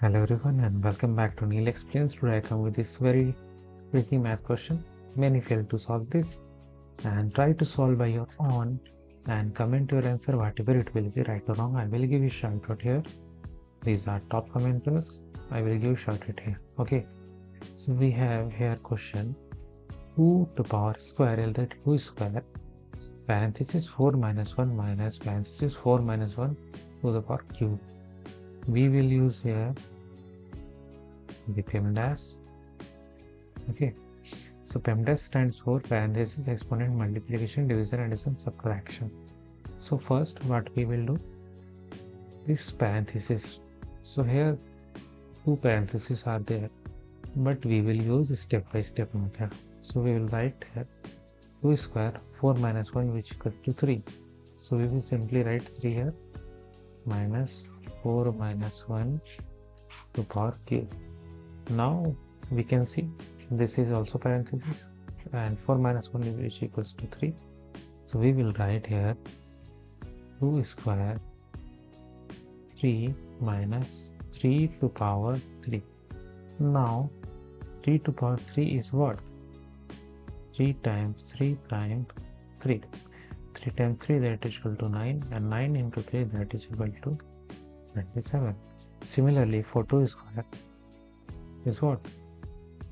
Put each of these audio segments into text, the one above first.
Hello everyone and welcome back to Neil Explains. Today I come with this very tricky math question. Many fail to solve this and try to solve by your own and comment your answer whatever it will be, right or wrong. I will give you shout out here. These are top commenters. I will give shout out here. Okay. So we have here question 2 to power square L that 2 square parenthesis 4 minus 1 minus parenthesis 4 minus 1 to the power cube. We will use here the PEMDAS. Okay, so PEMDAS stands for parenthesis, exponent, multiplication, division, addition, subtraction. So first what we will do, this parenthesis. So here two parentheses are there, but we will use step by step method. So we will write here 2 square 4 minus 1 which equals to 3. So we will simply write 3 here minus 4 minus 1 to power cube. Now we can see this is also parenthesis and 4 minus 1 which equals to 3. So we will write here 2 square 3 minus 3 to power 3. Now 3 to power 3 is what? 3 times 3 times 3. 3 times 3 that is equal to 9 and 9 into 3 that is equal to 27. Similarly for 2 square is what?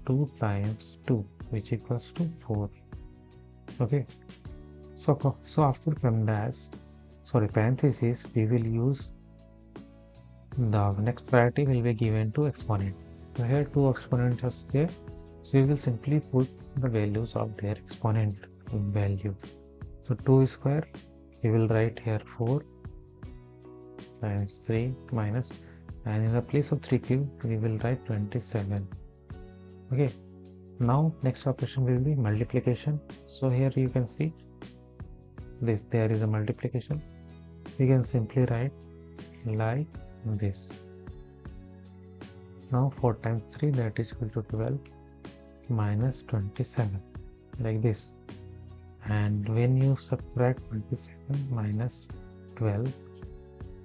2 times 2 which equals to 4. Okay, so after parenthesis we will use the next priority will be given to exponent. So here two exponents are there, so we will simply put the values of their exponent value. So 2 square we will write here 4 times 3 minus, and in the place of 3 cube we will write 27. Okay, now next operation will be multiplication. So here you can see this, there is a multiplication. We can simply write like this. Now 4 times 3 that is equal to 12 minus 27 like this. And when you subtract 27 minus 12,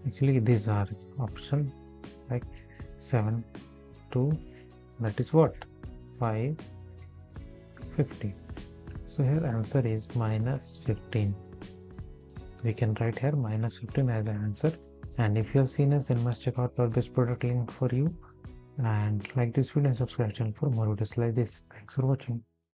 actually these are option like 7 2, that is what? 5 15. So here answer is minus 15. We can write here minus 15 as an answer. And if you have seen us, then must check out our best product link for you and like this video and subscribe channel for more videos like this. Thanks for watching.